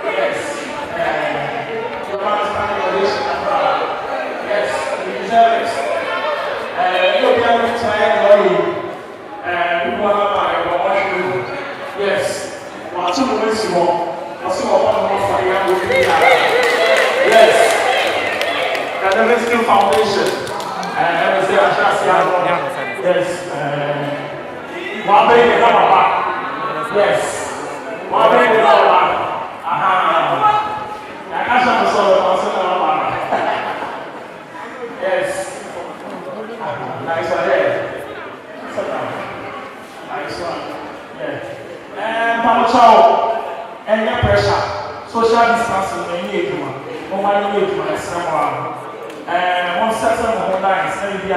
Yes. Your man is standing on this. Yes, you deserve it. You'll be able to try and you. Yes. Watch him with you. I'll see what one more for you. Yes. And the Rescue Foundation. Yes. One baby, yes. One baby, yes. Nice one there. Sit down. Nice one. Yeah. And Papa Chow, and your pressure. Social distancing, you need to. One need to. And one second of the lines, and be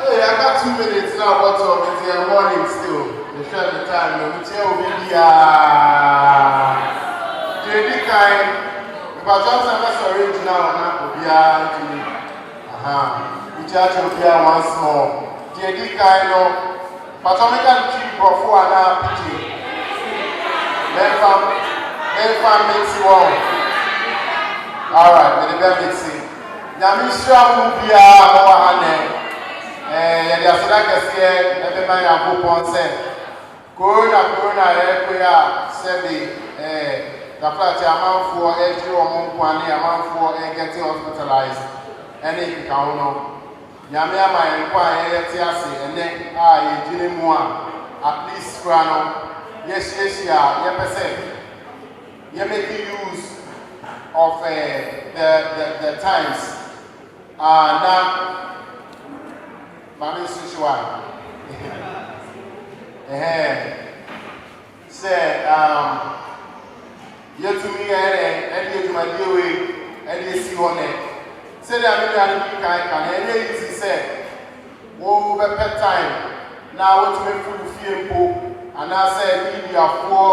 Hey, I got 2 minutes now, but it's the morning still. The share the time, the material will be JD kind. If I just have a original, will be we charge will be once more. JD kind of Patomica cheap for an RPG. Then from makes you all. Alright, the bell mixing. Yamisha will be yeah, so that can see everybody have hope on set. Corona, Sebi, the flat amount for every amount for getting hospitalized. Any count on. Yamia, my inquiry, and then I, Jimmy Moa, at least Grano. Yes, you're making use of the times. Now, Mami Sushua. Say, you to me, and you to my dear way, and you see on it. Say that I'm and you say, oh, better time. Now, what's me full of fear, and I said, media for.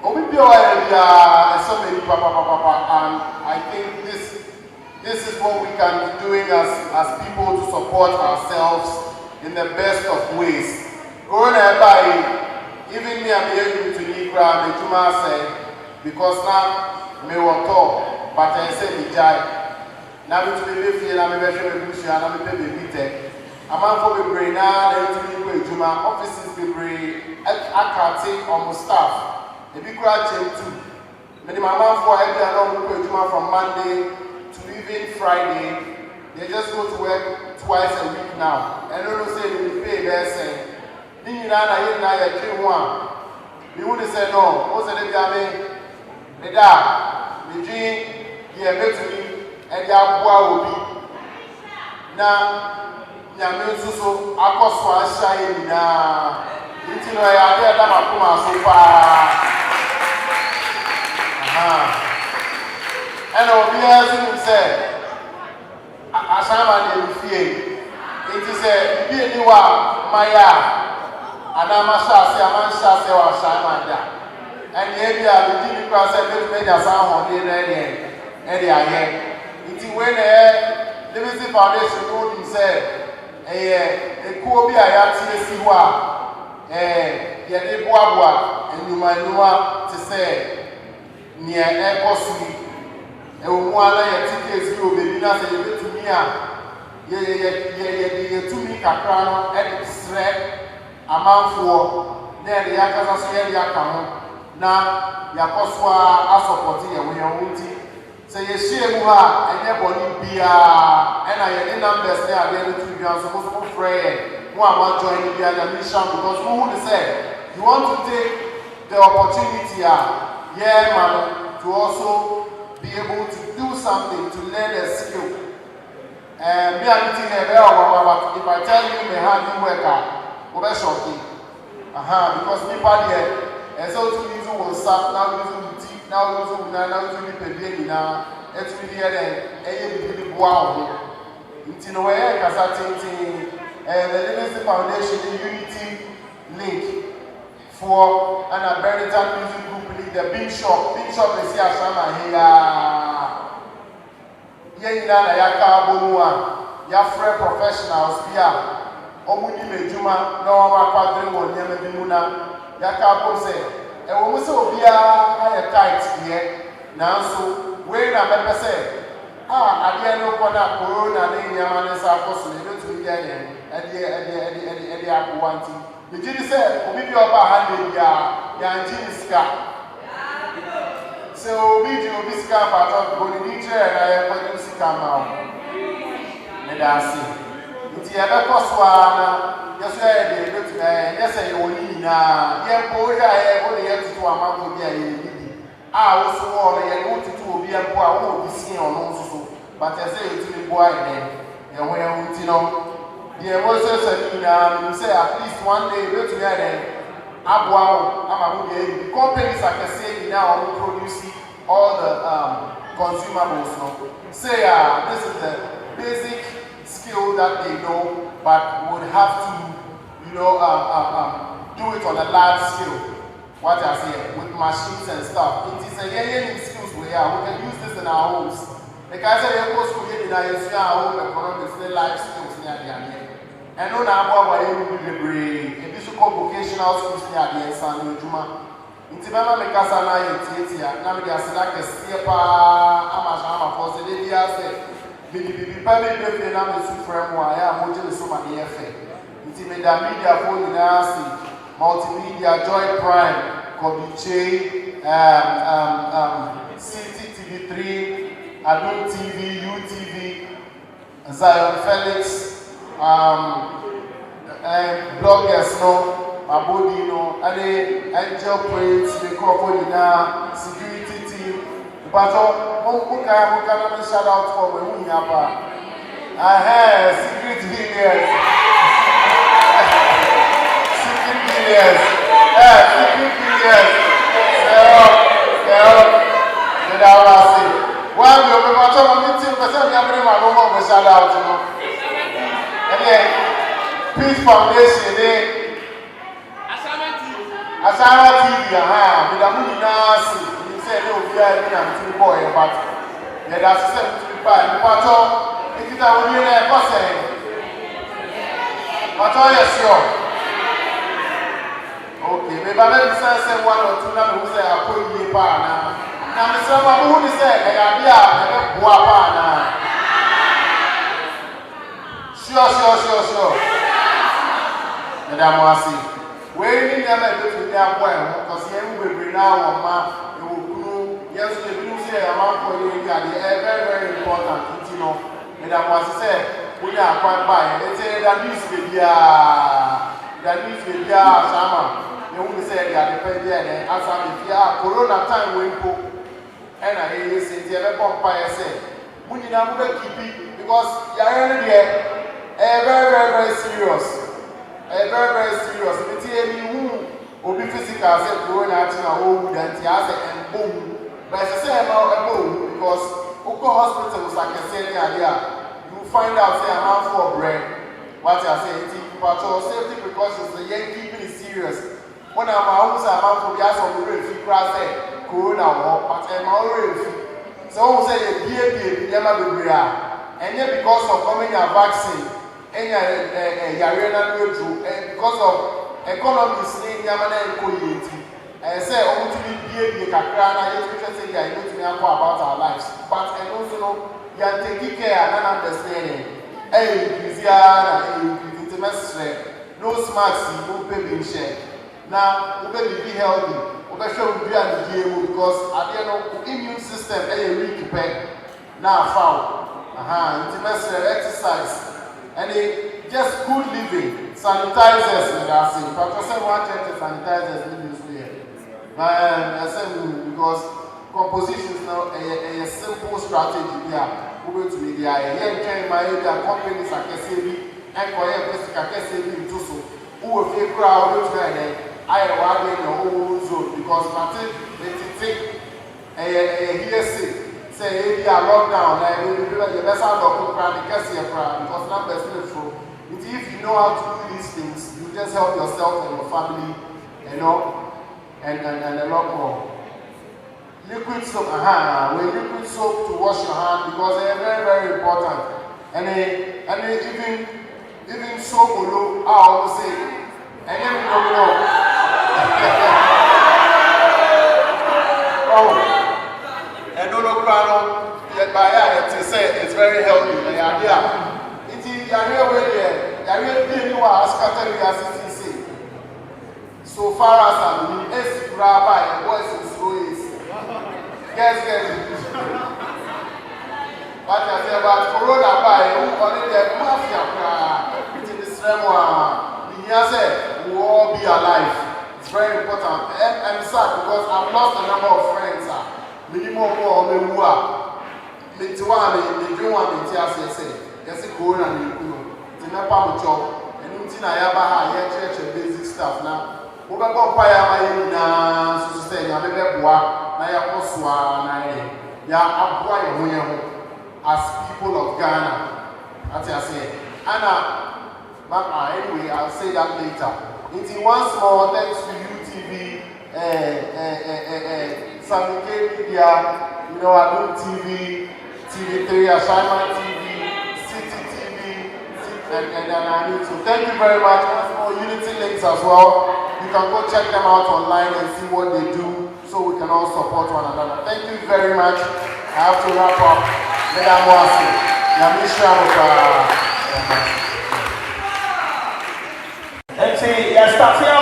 Oh, we be so many papa, and I think this is what we can be doing as people to support ourselves in the best of ways. Going by, even me, I'm able to Nigra, and Juma said, because now, me will talk, but I said, me jai. Now, to be living, and I'm a very good, and I'm a baby meeting. I'm out for the brain now, and to be with Juma, offices be brain, I can't take almost staff. A big crowd too. Many mama for every along Juma from Monday to even Friday. They just go to work twice a week now. And don't say they pay their saying. You would say no. Most of them are me da me dream here met me and they are will be now. Yami so akoswa shine na nti no ya dey da makoma so far and obi else him say asama dey fie nti say bi ni wa maya ana ma sha se wa shama da and ye bi a bi ni kwa say me nya san ho dey na e dey aye nti when the Living Foundation told him say ekuo bi a ya tie si ho a ye de boaboa enuma te say near ekosui ewu ala ye tickets bi obebi na say ye betumi a ye tumi kakra no e sre amanfo na ye yakasa so ye aka ho na yakoso a support ye wo nti say ye share mu ha enye boni bia and I any numbers there are there to be supposed to pray who am join the mission because who would say you want to take the opportunity man to also be able to do something to learn a skill and me I'm thinking if I tell you me how you work over shocking because people there and so to use WhatsApp now now using the now it's really a wow. It's in a way, the Living Foundation, the Unity link for an Aberdeen music group, the Big Shop is here. Shama here, Yaka Bonua, your friend professionals here. omuni mejuma na oma kwadre wo nyama bi mu na yaka ko se e wo mu se obia aye tight here nanso we na bepe se ade no ko na corona na nyama ne sa ko so ne betu bi ene ade akwanti me gidi se obi bi oba ha de bia ya nji ska se obi ska pa to go ni chere na ya pa ska ma me da si nti ya be ko so ana yeso ya de betu yesa ye woni na ye ko ya ye ko ne ye tutu amanko bia ye bi wo so wo na ye no tutu obi ampo a wo bi si ono so but I say it to me boy then ye ho ye unti no the emotions na say at least one day we to hear them aboa ama mo dey companies are saying now we produce all the consumables no say this is the basic skill that they know but would have to do it on a large scale what I say with machines and stuff it is a skills we can use this in our homes because I go school in our home economics life skills near the end and no na abo wa you be libre e bi so vocational schools near the end san ojuma nti bema me kasa na yetia na me dia sida kese pa ama for se dey dia se bi pa be be na me su frame wa ya mo je so ma dey efe nti me da media for university multimedia Joy Prime Kobiche CTV3 Adult TV UTV Zion Felix bloggers no abodi no ade angel praise the microphone na security team but mo ka na shout out for we hu ya pa security leaders security leaders so that was it one of the matter of meeting person ya bring my go shout out no Peace Foundation Asama TV me da mu na si ni say no obi a bi na mtu boy but ya da se mtu ba ni pato ekita woni na e ko se pato yes yo okay me ba me say one or two na me say akoyi pa na me say ma mu ni say e ya bia e be boa pa na sure Madam Wasi, where you never do to their boy, because you will be now on ma, you will yes, the blue say amount for you, very, very important, you know. Madam Wasi said, we are quite by, they say that news with ya, Sama, you will say they are the penny and as if Corona time will go, and I hear say, the other vampire say, we need to keep it because you are already there. Very serious. Very serious. It's who will be physical, say, going out in a hole, and and boom. But as I say about a boom, because Oko hospitals, like I said earlier, you find out, say, amount for bread. What I say, but your safety precautions, the young keeping is serious. When I'm out, amount for the ass of the rain, if you cross it, Corona, but I'm already. So, say, you never be real. And yet, because of coming a vaccine, and because of economics in Yamana and Koyeti, I say, only to be Kakrana, you can say, I know to know about our lives. But I also know you are taking care and understanding. No smart, no baby share. Now, we better be healthy. We better be because at the end of the immune system, weak now found. Exercise. And just good living, sanitizers, and that's it. But I said, one check the sanitizers living here. I said, because compositions now a simple strategy here. Who will to be there? Here, can my companies are Kesebi, and Korea Kesebi into so. Who will feel crowd to I want in the whole zone because Martin, they take a hearsay. Say, if you are locked down, like you best out of the crowd, because numbers still true. If you know how to do these things, you just help yourself and your family, and a lot more. Liquid soap, with liquid soap to wash your hand because they are very, very important. And even even Sobolo, I always say, and then we don't know. Oh, and no crano, yet by to say it's very healthy. The idea. It's the idea where the idea you are scattering as CC. So far as I mean, S. Rabbi, voice is so easy. Guess. But I say about Corona by who only the mafia in the Sremwa. The said we will all be alive. It's very important. I'm sad because I've lost a number of friends. Minimum more me wua. Me tiwa me dream one me tia say. Yes, Corona me kuno. Ti na pa mo job. Enu ti na ya ba ha ya church basic stuff na. Wo be go pa ya ma yi na so say ya be boa na ya kosoa na ya aboa ye ho ye ho. As people of Ghana, as I say, anyway, I'll say that later. It's once more, thanks to UTV, Samike Media, Adult TV, TV3, Ashaiman TV, City TV, and so thank you very much. Once more, Unity links as well. You can go check them out online and see what they do, so we can all support one another. Thank you very much. I have to wrap up. Madam Wasi, yes, starting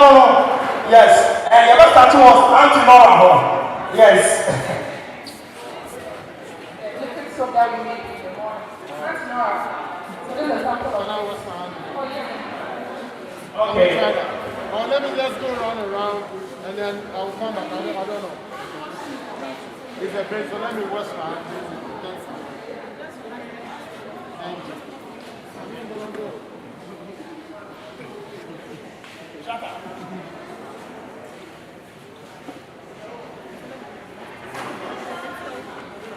yes, and you start to us anti-normal. Yes. So that we make it in the morning. That's not. So this is something of Okay. Or let me just go around and then I'll come back. I don't know. It's a bit, so let me wash my hands. Thank you.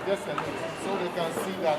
Just a little, so they can see that